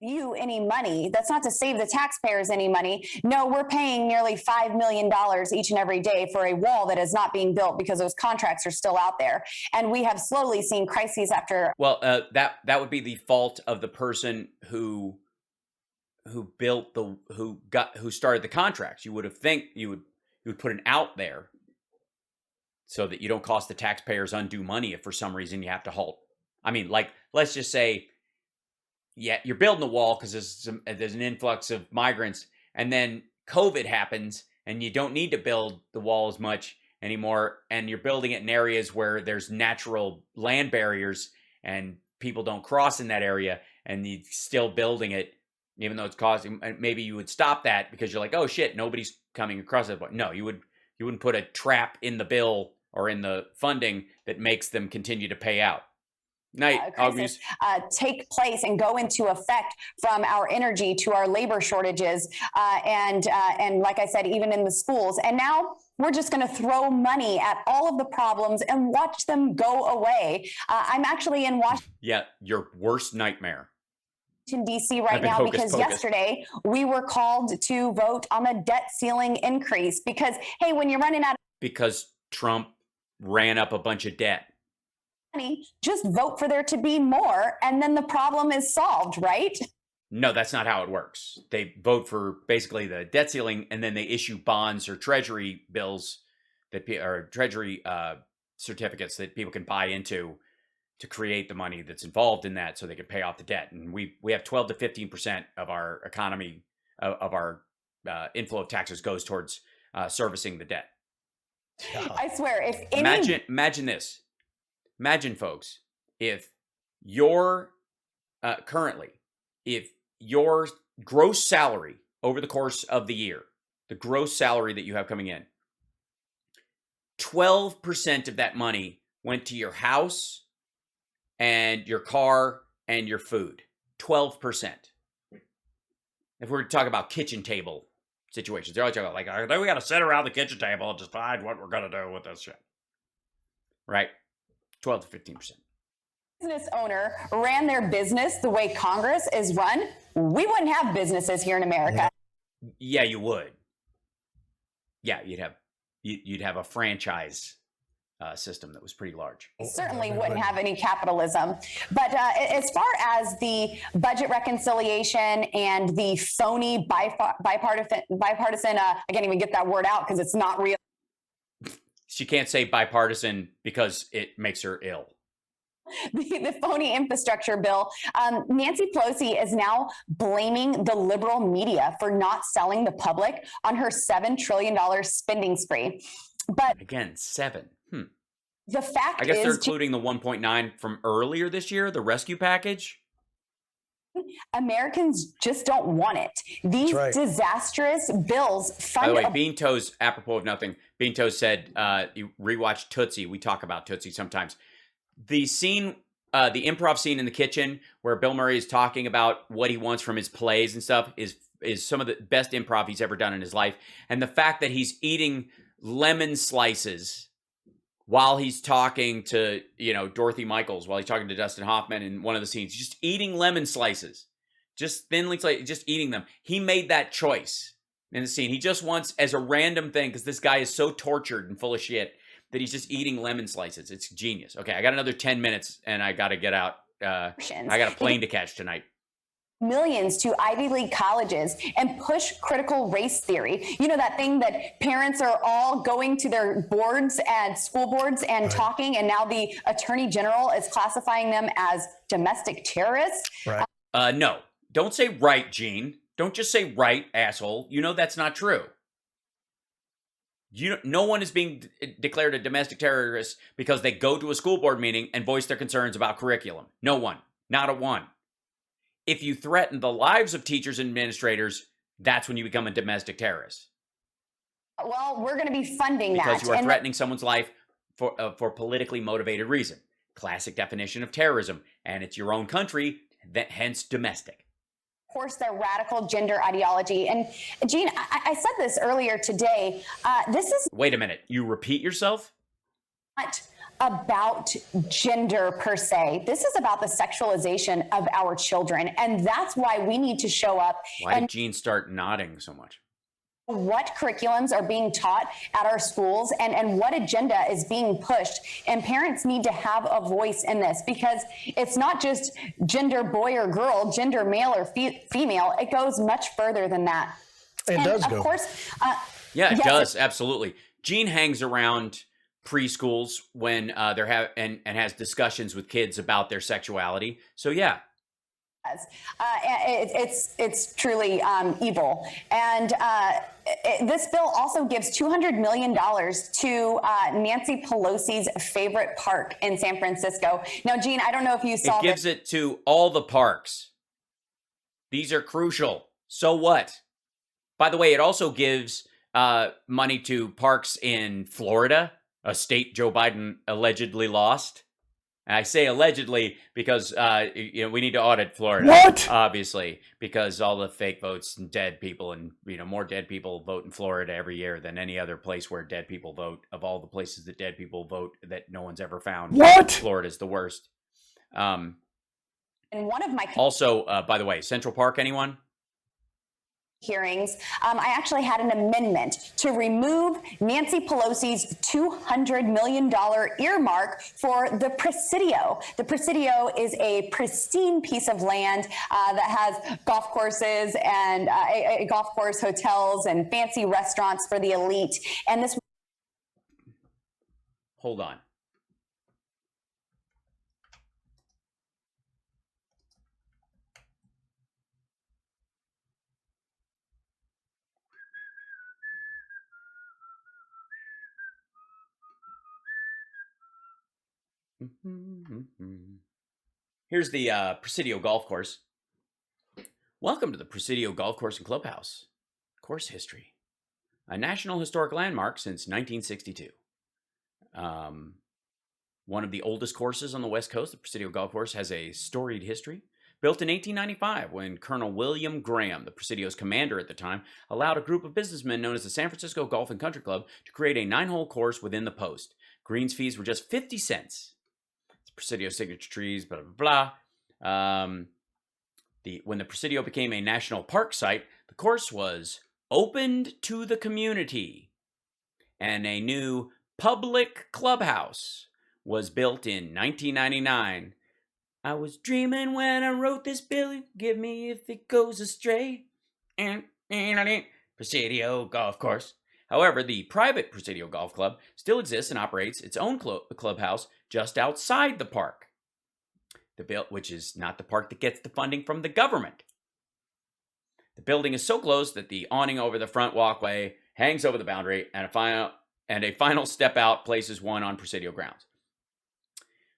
You any money. That's not to save the taxpayers any money. No, we're paying nearly $5 million each and every day for a wall that is not being built because those contracts are still out there. And we have slowly seen crises after. Well, that would be the fault of the person who started the contracts. You would put an out there so that you don't cost the taxpayers undue money if for some reason you have to halt. I mean, like, let's just say, yeah, you're building a wall because there's an influx of migrants, and then COVID happens, and you don't need to build the wall as much anymore, and you're building it in areas where there's natural land barriers, and people don't cross in that area, and you're still building it, even though it's causing. Maybe you would stop that because you're like, oh shit, nobody's coming across it. But no, you wouldn't put a trap in the bill or in the funding that makes them continue to pay out. Crisis, take place and go into effect, from our energy to our labor shortages, and like I said, even in the schools. And now we're just going to throw money at all of the problems and watch them go away. I'm actually in Washington. Yeah, your worst nightmare. DC right now because yesterday we were called to vote on the debt ceiling increase because, hey, when you're running out of because Trump ran up a bunch of debt. Just vote for there to be more, and then the problem is solved, right? No, that's not how it works. They vote for basically the debt ceiling, and then they issue bonds or treasury bills or treasury certificates that people can buy into to create the money that's involved in that, so they can pay off the debt. And we have 12 to 15% of our economy of our inflow of taxes goes towards servicing the debt. I swear, if imagine this. Imagine, folks, if your gross salary over the course of the year, the gross salary that you have coming in, 12% of that money went to your house and your car and your food. 12%. If we're talking about kitchen table situations, they're always talking about, like, we got to sit around the kitchen table and decide what we're going to do with this shit. Right? 12 to 15%. Business owner ran their business the way Congress is run, we wouldn't have businesses here in America. Yeah, you would. Yeah, you'd have a franchise system that was pretty large. Certainly wouldn't have any capitalism. But as far as the budget reconciliation and the phony bipartisan, I can't even get that word out because it's not real. She can't say bipartisan because it makes her ill. The phony infrastructure bill. Nancy Pelosi is now blaming the liberal media for not selling the public on her $7 trillion spending spree. But again, 7. The fact is, I guess they're including the 1.9 from earlier this year, the rescue package. Americans just don't want it. These disastrous bills fund. By the way, Bean Toes, apropos of nothing, Bean Toes said, you rewatch Tootsie. We talk about Tootsie sometimes. The scene, the improv scene in the kitchen where Bill Murray is talking about what he wants from his plays and stuff is some of the best improv he's ever done in his life. And the fact that he's eating lemon slices while he's talking to, Dorothy Michaels, while he's talking to Dustin Hoffman in one of the scenes, just eating lemon slices, just thinly sliced, just eating them. He made that choice. in the scene. He just wants, as a random thing, because this guy is so tortured and full of shit, that he's just eating lemon slices. It's genius. Okay, I got another 10 minutes, and I got to get out. I got a plane to catch tonight. Millions to Ivy League colleges and push critical race theory. You know, that thing that parents are all going to their boards and school boards and talking, and now the Attorney General is classifying them as domestic terrorists. Right. No, don't say right, Gene. Don't just say right, asshole. You know that's not true. No one is being declared a domestic terrorist because they go to a school board meeting and voice their concerns about curriculum. No one. Not a one. If you threaten the lives of teachers and administrators, that's when you become a domestic terrorist. Well, we're going to be funding that. Because you are threatening someone's life for politically motivated reason. Classic definition of terrorism. And it's your own country, hence domestic. Of course, their radical gender ideology. And Gene, I said this earlier today. This is Wait a minute. You repeat yourself? Not about gender per se. This is about the sexualization of our children. And that's why we need to show up. Why did Gene start nodding so much? What curriculums are being taught at our schools and what agenda is being pushed. And parents need to have a voice in this, because it's not just gender boy or girl, gender male or female. It goes much further than that. It does go. Of course. Yeah, it does. Absolutely. Gene hangs around preschools when they're and has discussions with kids about their sexuality. So yeah. It's truly evil. And this bill also gives $200 million to Nancy Pelosi's favorite park in San Francisco. Now, Gene, I don't know if you saw It gives it to all the parks. These are crucial. So what? By the way, it also gives money to parks in Florida, a state Joe Biden allegedly lost. And I say allegedly because we need to audit Florida. What? Obviously, because all the fake votes and dead people, and more dead people vote in Florida every year than any other place where dead people vote. Of all the places that dead people vote that no one's ever found, What? Florida's the worst. And one of my Also, by the way, Central Park, anyone? hearings, I actually had an amendment to remove Nancy Pelosi's $200 million earmark for the Presidio. The Presidio is a pristine piece of land that has golf courses and golf course hotels and fancy restaurants for the elite. And this. Hold on. Here's the Presidio Golf Course. Welcome to the Presidio Golf Course and Clubhouse. Course history. A National Historic Landmark since 1962. One of the oldest courses on the West Coast, the Presidio Golf Course, has a storied history. Built in 1895 when Colonel William Graham, the Presidio's commander at the time, allowed a group of businessmen known as the San Francisco Golf and Country Club to create a 9-hole course within the post. Greens fees were just 50 cents. Presidio signature trees, blah, blah, blah. When the Presidio became a national park site, the course was opened to the community, and a new public clubhouse was built in 1999. I was dreaming when I wrote this bill, give me if it goes astray. Presidio Golf Course. However, the private Presidio Golf Club still exists and operates its own clubhouse just outside the park. Which is not the park that gets the funding from the government. The building is so close that the awning over the front walkway hangs over the boundary, and a final step out places one on Presidio grounds.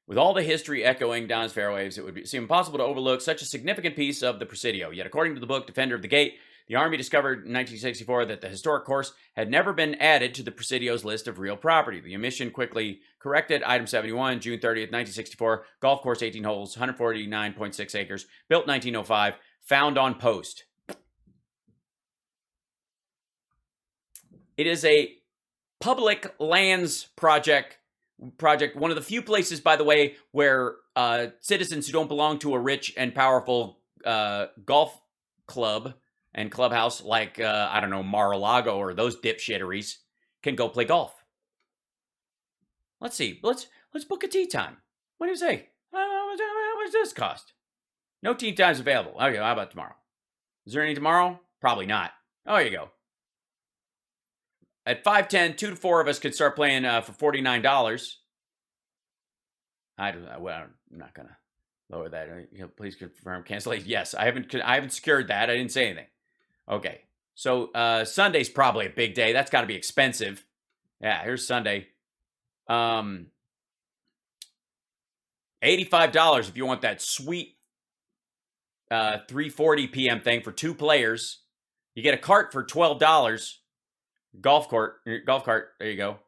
With all the history echoing down its fairways, it would seem impossible to overlook such a significant piece of the Presidio. Yet, according to the book Defender of the Gate, the Army discovered in 1964 that the historic course had never been added to the Presidio's list of real property. The omission quickly corrected. Item 71, June 30th, 1964. Golf course, 18 holes, 149.6 acres. Built 1905. Found on post. It is a public lands project. One of the few places, by the way, where citizens who don't belong to a rich and powerful golf club and clubhouse like, I don't know, Mar-a-Lago or those dipshitteries can go play golf. Let's see. Let's book a tee time. What do you say? How much does this cost? No tee times available. Okay, how about tomorrow? Is there any tomorrow? Probably not. Oh, there you go. At 5:10, 2 to 4 of us could start playing for $49. I'm not gonna lower that. Please confirm cancellation. Yes, I haven't secured that. I didn't say anything. Okay, so Sunday's probably a big day. That's got to be expensive. Yeah, here's Sunday. $85 if you want that sweet 3:40 p.m. thing for 2 players. You get a cart for $12. Golf cart. There you go.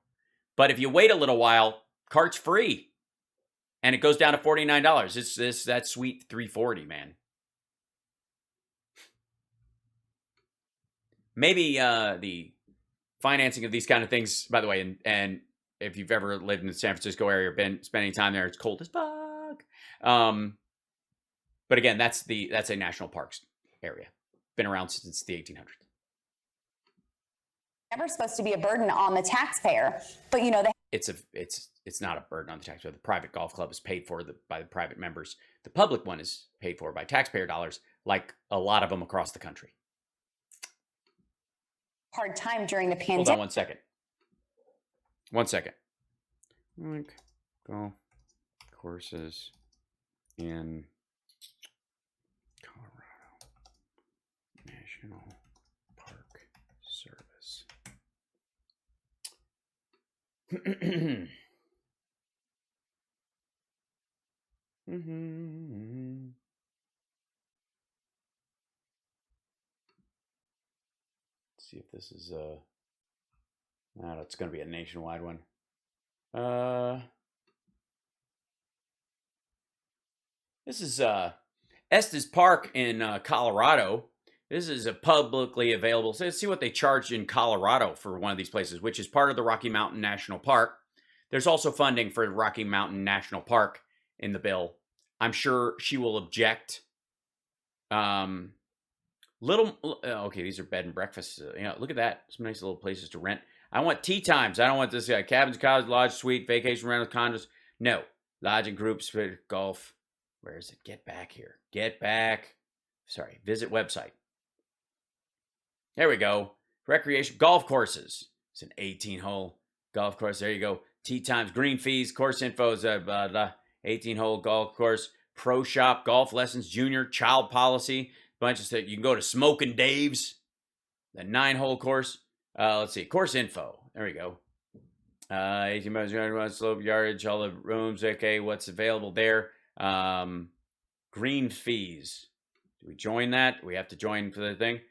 But if you wait a little while, cart's free, and it goes down to $49. It's that sweet 340, man. Maybe the financing of these kind of things, by the way, and if you've ever lived in the San Francisco area or been spending time there, it's cold as fuck. But again, that's a national parks area. Been around since the 1800s. Never supposed to be a burden on the taxpayer, but it's not a burden on the taxpayer. The private golf club is paid for by the private members. The public one is paid for by taxpayer dollars, like a lot of them across the country. hard time during the pandemic. Hold on 1 second. 1 second. Golf courses in Colorado National Park Service. Let's see if this is no, it's going to be a nationwide one. This is Estes Park in Colorado. This is a publicly available. So let's see what they charge in Colorado for one of these places, which is part of the Rocky Mountain National Park. There's also funding for Rocky Mountain National Park in the bill. I'm sure she will object. Okay, these are bed and breakfasts. Look at that. Some nice little places to rent. I want tea times. I don't want this cabins, college, lodge, suite, vacation rental, condos. No. Lodging groups, golf. Where is it? Get back here. Get back. Sorry. Visit website. There we go. Recreation golf courses. It's an 18-hole golf course. There you go. Tea times, green fees, course info. 18-hole golf course. Pro shop, golf lessons, junior, child policy. Bunch of stuff. You can go to Smokin' Dave's. The 9-hole course. Let's see. Course info. There we go. 18 miles, slope, yardage, all the rooms. Okay, what's available there? Green fees. Do we join that? We have to join for the thing.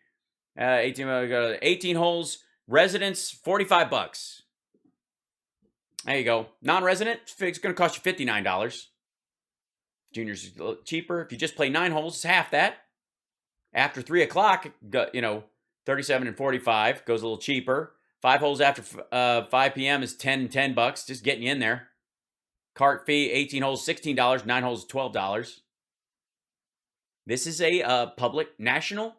18 holes. Residents, $45. There you go. Non-resident, it's going to cost you $59. Juniors is a little cheaper. If you just play 9 holes, it's half that. After 3 o'clock, 37 and 45 goes a little cheaper. 5 holes after 5 p.m. is 10 and $10, just getting you in there. Cart fee, 18 holes, $16. 9 holes, $12. This is a public national.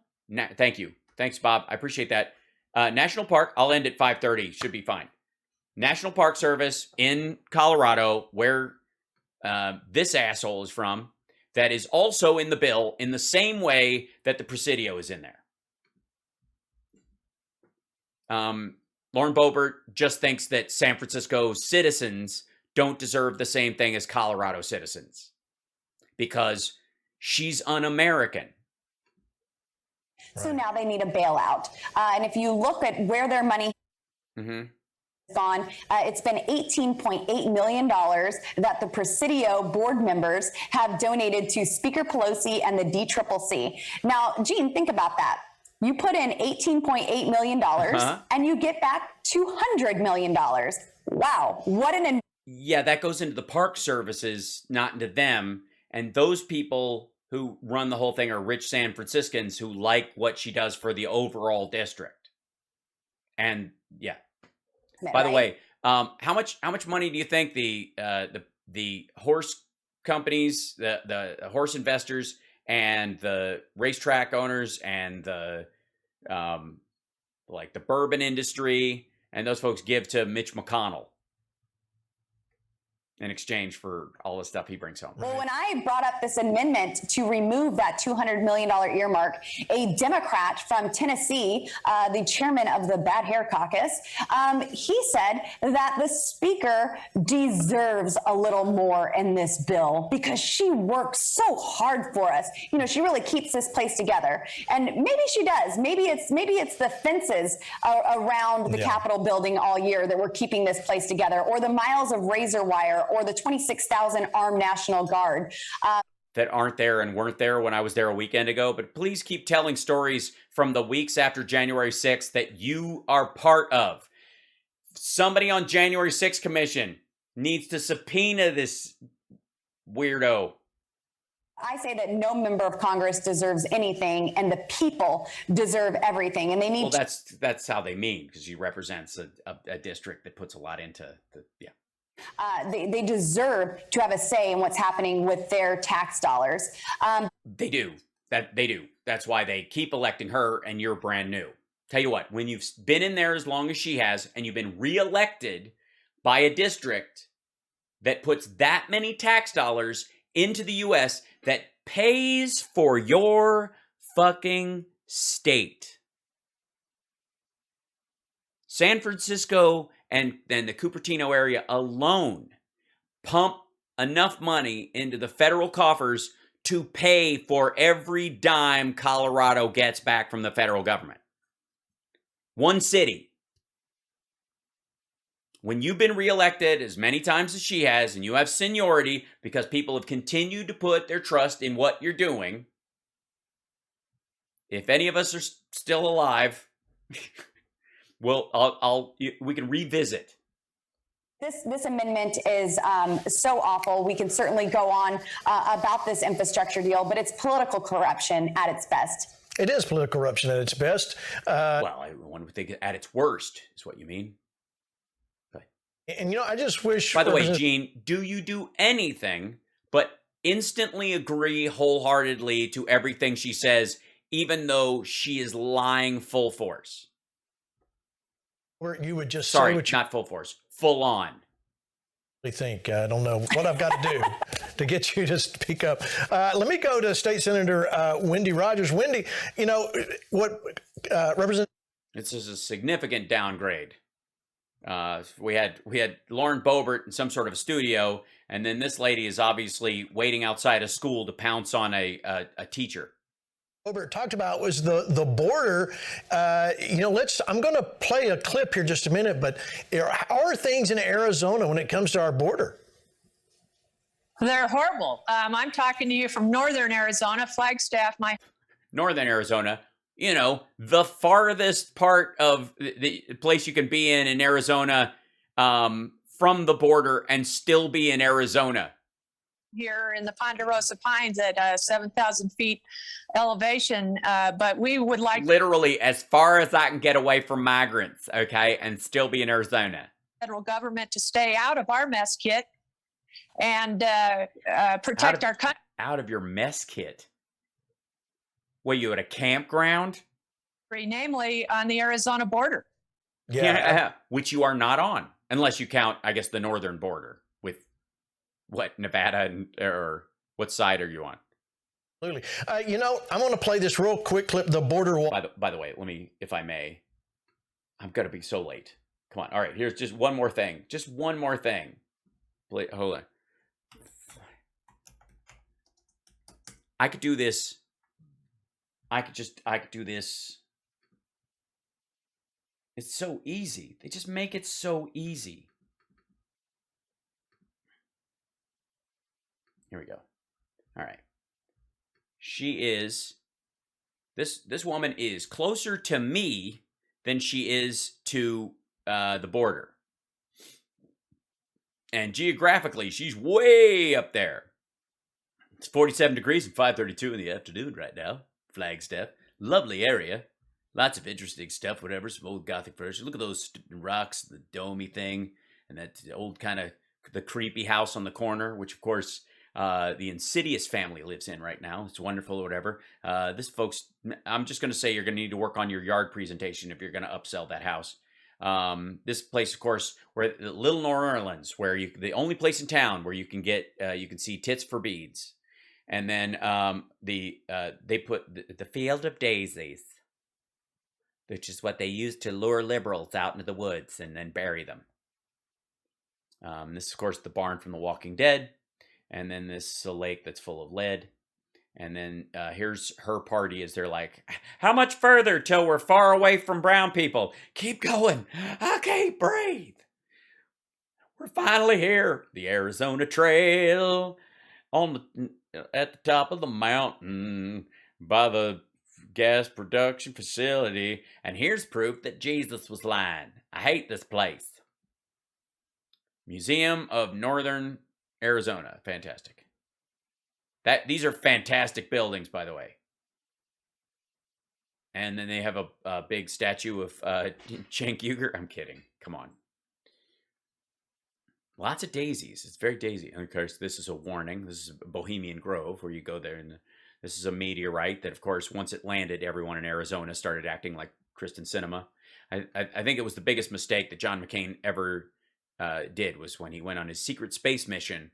Thank you. Thanks, Bob. I appreciate that. National Park. I'll end at 5:30. Should be fine. National Park Service in Colorado, where this asshole is from, that is also in the bill in the same way that the Presidio is in there. Lauren Boebert just thinks that San Francisco citizens don't deserve the same thing as Colorado citizens because she's un-American. So now they need a bailout. And if you look at where their money has gone, it's been $18.8 million that the Presidio board members have donated to Speaker Pelosi and the DCCC. Now, Gene, think about that. You put in $18.8 million and you get back $200 million. Wow. What an... Yeah, that goes into the park services, not into them. And those people who run the whole thing are rich San Franciscans who like what she does for the overall district. And yeah. By the way, how much money do you think the horse companies, the horse investors, and the racetrack owners, and the like the bourbon industry, and those folks give to Mitch McConnell in exchange for all the stuff he brings home. Well, when I brought up this amendment to remove that $200 million earmark, a Democrat from Tennessee, the chairman of the Bad Hair Caucus, he said that the speaker deserves a little more in this bill because she works so hard for us. You know, she really keeps this place together. And maybe she does. Maybe it's the fences around the Capitol building all year that we're keeping this place together, or the miles of razor wire, or the 26,000 armed National Guard. That aren't there and weren't there when I was there a weekend ago. But please keep telling stories from the weeks after January 6th that you are part of. Somebody on January 6th commission needs to subpoena this weirdo. I say that no member of Congress deserves anything, and the people deserve everything, and they need. Well, that's how they mean, because she represents a district that puts a lot into the They deserve to have a say in what's happening with their tax dollars. They do. They do. That's why they keep electing her, and you're brand new. Tell you what, when you've been in there as long as she has, and you've been reelected by a district that puts that many tax dollars into the U.S. that pays for your fucking state. San Francisco and then the Cupertino area alone pump enough money into the federal coffers to pay for every dime Colorado gets back from the federal government. One city. When you've been reelected as many times as she has, and you have seniority because people have continued to put their trust in what you're doing, if any of us are still alive, we can revisit. This amendment is so awful. We can certainly go on about this infrastructure deal, but it's political corruption at its best. It is political corruption at its best. Well, one would think at its worst is what you mean. And, I just wish... By the way, Gene, do you do anything but instantly agree wholeheartedly to everything she says, even though she is lying full force? Where you would just Sorry, say what you not full force, full on. Think. I don't know what I've got to do to get you to speak up. Let me go to State Senator Wendy Rogers. Wendy, what represents... This is a significant downgrade. We had Lauren Boebert in some sort of a studio, and then this lady is obviously waiting outside a school to pounce on a teacher. Boebert talked about was the border. I'm going to play a clip here just a minute, but how are things in Arizona when it comes to our border? They're horrible. I'm talking to you from northern Arizona, Flagstaff. Northern Arizona. The farthest part of the place you can be in Arizona from the border and still be in Arizona. Here in the Ponderosa Pines at 7,000 feet elevation, but we would like... Literally as far as I can get away from migrants, okay, and still be in Arizona. Federal government to stay out of our mess kit and protect our country. Out of your mess kit? Were you at a campground? Namely on the Arizona border. Yeah, which you are not on, unless you count, I guess, the northern border with what, Nevada or what side are you on? Absolutely. I'm going to play this real quick clip. The border wall. By the way, let me, if I may, I'm going to be so late. Come on. All right, here's just one more thing. Just one more thing. Hold on. I could do this. I could do this. It's so easy. They just make it so easy. Here we go. All right. This woman is closer to me than she is to the border. And geographically, she's way up there. It's 47 degrees and 5:32 in the afternoon right now. Flagstaff. Lovely area. Lots of interesting stuff, whatever. Some old Gothic furniture. Look at those rocks, the domey thing, and that old kind of, the creepy house on the corner, which, of course, the Insidious family lives in right now. It's wonderful or whatever. This folks, I'm just going to say you're going to need to work on your yard presentation if you're going to upsell that house. This place, of course, where Little New Orleans, where the only place in town where you can get, you can see tits for beads. And then they put the Field of Daisies, which is what they use to lure liberals out into the woods and then bury them. This is, of course, the barn from The Walking Dead. And then this is a lake that's full of lead. And then here's her party as they're like, how much further till we're far away from brown people? Keep going. Okay, breathe. We're finally here. The Arizona Trail at the top of the mountain by the gas production facility. And here's proof that Jesus was lying. I hate this place. Museum of Northern Arizona. Fantastic. These are fantastic buildings, by the way. And then they have a big statue of Cenk Uygur. I'm kidding. Come on. Lots of daisies. It's very daisy. And of course, this is a warning. This is Bohemian Grove, where you go there. And this is a meteorite that, of course, once it landed, everyone in Arizona started acting like Kristen Sinema. I think it was the biggest mistake that John McCain ever did, was when he went on his secret space mission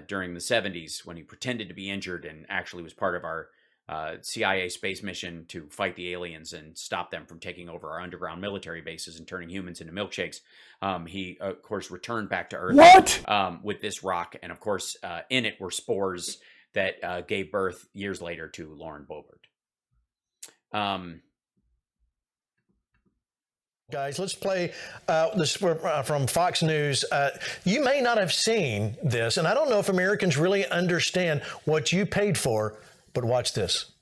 during the 70s, when he pretended to be injured and actually was part of our CIA space mission to fight the aliens and stop them from taking over our underground military bases and turning humans into milkshakes. He, of course, returned back to Earth with this rock. And, of course, in it were spores that gave birth years later to Lauren Boebert. Guys, let's play this from Fox News. You may not have seen this, and I don't know if Americans really understand what you paid for, but watch this.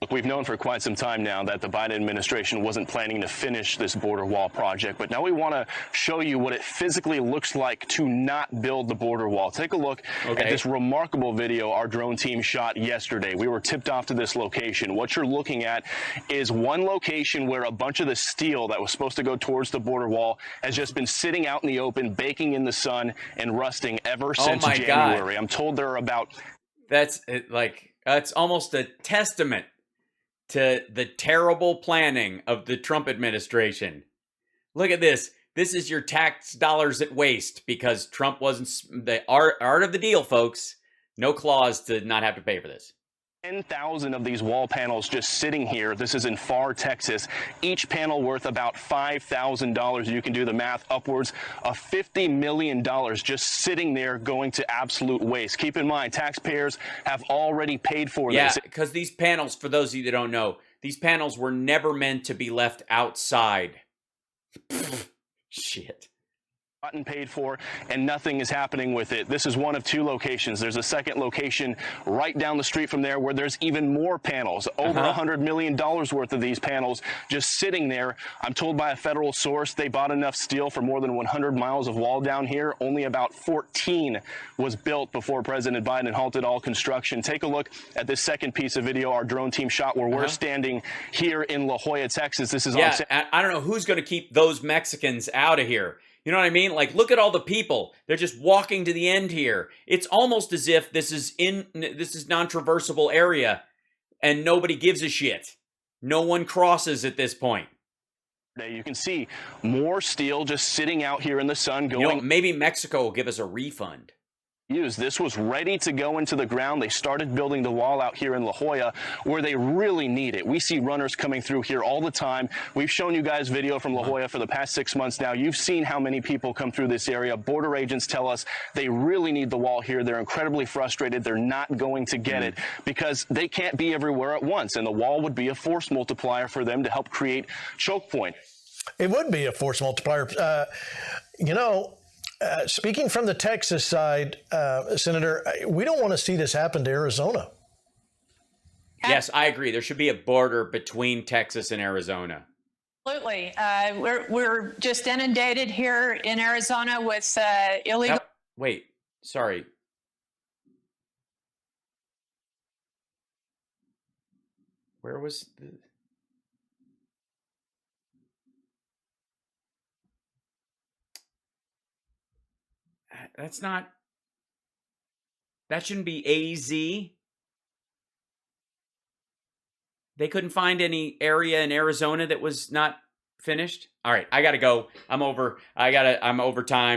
We've known for quite some time now that the Biden administration wasn't planning to finish this border wall project, but now we want to show you what it physically looks like to not build the border wall. Take a look at this remarkable video our drone team shot yesterday. We were tipped off to this location. What you're looking at is one location where a bunch of the steel that was supposed to go towards the border wall has just been sitting out in the open, baking in the sun and rusting ever since January. I'm told there are about... That's it's almost a testament to the terrible planning of the Trump administration. Look at this. This is your tax dollars at waste because Trump wasn't the art of the deal, folks. No clause to not have to pay for this. 10,000 of these wall panels just sitting here. This is in Pharr, Texas. Each panel worth about $5,000. You can do the math, upwards of $50 million just sitting there going to absolute waste. Keep in mind, taxpayers have already paid for this. Yeah, because these panels, for those of you that don't know, these panels were never meant to be left outside. Shit. Gotten paid for, and nothing is happening with it. This is one of two locations. There's a second location right down the street from there where there's even more panels, over $100 million worth of these panels just sitting there. I'm told by a federal source they bought enough steel for more than 100 miles of wall down here. Only about 14 was built before President Biden halted all construction. Take a look at this second piece of video our drone team shot where we're standing here in La Jolla, Texas. This is I don't know who's going to keep those Mexicans out of here. You know what I mean? Like, look at all the people. They're just walking to the end here. It's almost as if this is non-traversable area and nobody gives a shit. No one crosses at this point. You can see more steel just sitting out here in the sun going. Maybe Mexico will give us a refund. This was ready to go into the ground. They started building the wall out here in La Jolla where they really need it. We see runners coming through here all the time. We've shown you guys video from La Jolla for the past 6 months now. You've seen how many people come through this area. Border agents tell us they really need the wall here. They're incredibly frustrated. They're not going to get it because they can't be everywhere at once. And the wall would be a force multiplier for them to help create choke point. It would be a force multiplier. Speaking from the Texas side, Senator, we don't want to see this happen to Arizona. Yes, I agree. There should be a border between Texas and Arizona. Absolutely. We're just inundated here in Arizona with illegal. Wait, sorry. Where was the... That's not... That shouldn't be AZ. They couldn't find any area in Arizona that was not finished. All right, I got to go. I'm over time.